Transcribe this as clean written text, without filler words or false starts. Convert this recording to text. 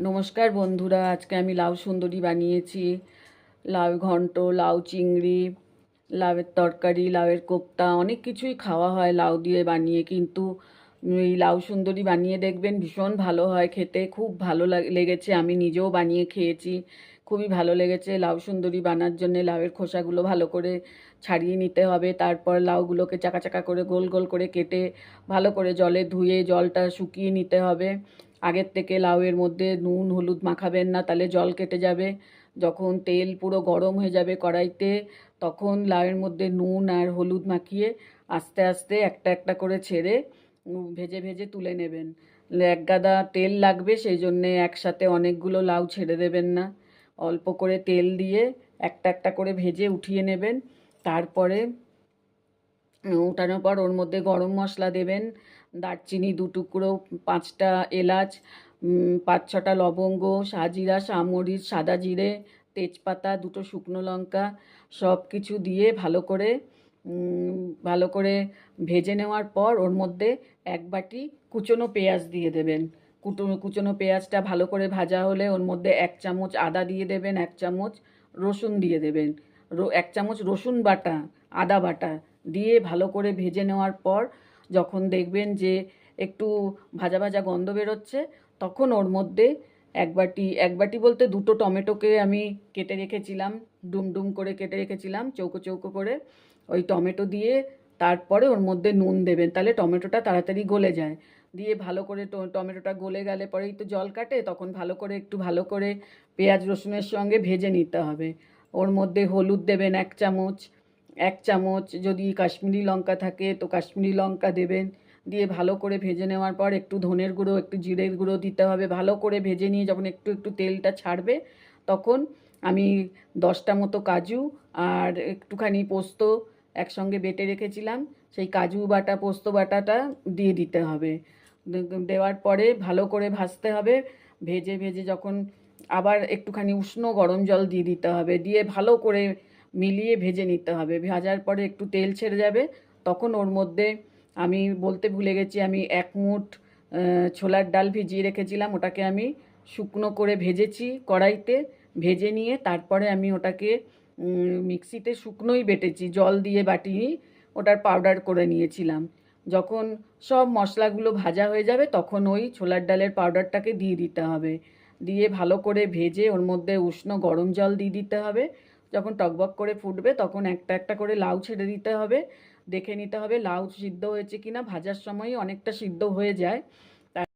নমস্কার বন্ধুরা, আজকে আমি লাউ সুন্দরী বানিয়েছি। লাউ ঘন্ট, লাউ চিংড়ি, লাউয়ের তরকারি, লাউয়ের কোপ্তা, অনেক কিছুই খাওয়া হয় লাউ দিয়ে বানিয়ে। কিন্তু এই লাউ সুন্দরী বানিয়ে দেখবেন, ভীষণ ভালো হয় খেতে, খুব ভালো লেগেছে। আমি নিজেও বানিয়ে খেয়েছি, খুবই ভালো লেগেছে। লাউ সুন্দরী বানার জন্য লাউয়ের খোসাগুলো ভালো করে ছাড়িয়ে নিতে হবে। তারপর লাউগুলোকে চাকা চাকা করে গোল গোল করে কেটে ভালো করে জলে ধুয়ে জলটা শুকিয়ে নিতে হবে। আগের থেকে লাউয়ের মধ্যে নুন হলুদ মাখাবেন না, তাহলে জল কেটে যাবে। যখন তেল পুরো গরম হয়ে যাবে কড়াইতে, তখন লাউয়ের মধ্যে নুন আর হলুদ মাখিয়ে আস্তে আস্তে একটা একটা করে ছেড়ে ভেজে ভেজে তুলে নেবেন। এক গাদা তেল লাগবে, সেই জন্যে একসাথে অনেকগুলো লাউ ছেড়ে দেবেন না। অল্প করে তেল দিয়ে একটা একটা করে ভেজে উঠিয়ে নেবেন। তারপরে ওঠানোর পর ওর মধ্যে গরম মশলা দেবেন, দারচিনি 2 টুকরো, 5টা এলাচ, 5-6টা লবঙ্গ, সাজিরা, সামরিচ, সাদা জিরে, তেজপাতা, 2টো শুকনো লঙ্কা, সব কিছু দিয়ে ভালো করে ভেজে নেওয়ার পর ওর মধ্যে 1 বাটি কুচনো পেঁয়াজ দিয়ে দেবেন। কুচনো পেঁয়াজটা ভালো করে ভাজা হলে ওর মধ্যে 1 চামচ আদা দিয়ে দেবেন, 1 চামচ রসুন দিয়ে দেবেন, 1 চামচ রসুন বাটা, আদা বাটা দিয়ে ভালো করে ভেজে নেওয়ার পর যখন দেখবেন যে একটু ভাজা ভাজা গন্ধ বেরোচ্ছে, তখন ওর মধ্যে 1 বাটি বলতে 2টো টমেটোকে আমি কেটে রেখেছিলাম, ডুম ডুম করে কেটে রেখেছিলাম চৌকো চৌকো করে, ওই টমেটো দিয়ে তারপরে ওর মধ্যে নুন দেবেন, তাহলে টমেটোটা তাড়াতাড়ি গলে যায়। দিয়ে ভালো করে টমেটোটা গলে গেলে পরেই তো জল কাটে, তখন ভালো করে পেঁয়াজ রসুনের সঙ্গে ভেজে নিতে হবে। ওর মধ্যে হলুদ দেবেন 1 চামচ, 1 চামচ যদি কাশ্মীরি লঙ্কা থাকে তো কাশ্মীরি লঙ্কা দেবেন। দিয়ে ভালো করে ভেজে নেওয়ার পর একটু ধনের গুঁড়ো, একটু জিরের গুঁড়ো দিতে হবে। ভালো করে ভেজে নিয়ে যখন একটু একটু তেলটা ছাড়বে, তখন আমি 10টা মতো কাজু আর একটুখানি পোস্ত একসঙ্গে বেটে রেখেছিলাম, সেই কাজু বাটা পোস্ত বাটাটা দিয়ে দিতে হবে। দেওয়ার পরে ভালো করে ভাজতে হবে। ভেজে ভেজে যখন আবার একটুখানি উষ্ণ গরম জল দিয়ে দিতে হবে, দিয়ে ভালো করে মিলিয়ে ভেজে নিতে হবে। ভাজার পরে একটু তেল ছেড়ে যাবে, তখন ওর মধ্যে আমি বলতে ভুলে গেছি, আমি 1 মুঠ ছোলার ডাল ভিজিয়ে রেখেছিলাম, ওটাকে আমি শুকনো করে ভেজেছি কড়াইতে। ভেজে নিয়ে তারপরে আমি ওটাকে মিক্সিতে শুকনোই বেটেছি, জল দিয়ে বাটিনি, ওটার পাউডার করে নিয়েছিলাম। যখন সব মশলাগুলো ভাজা হয়ে যাবে, তখন ওই ছোলার ডালের পাউডারটাকে দিয়ে দিতে হবে। দিয়ে ভালো করে ভেজে ওর মধ্যে উষ্ণ গরম জল দিয়ে দিতে হবে। যখন টকবক করে ফুটবে, তখন একটা একটা করে লাউ ছেড়ে দিতে হবে। দেখে নিতে হবে লাউ সিদ্ধ হয়েছে কিনা, ভাজার সময়ই অনেকটা সিদ্ধ হয়ে যায়।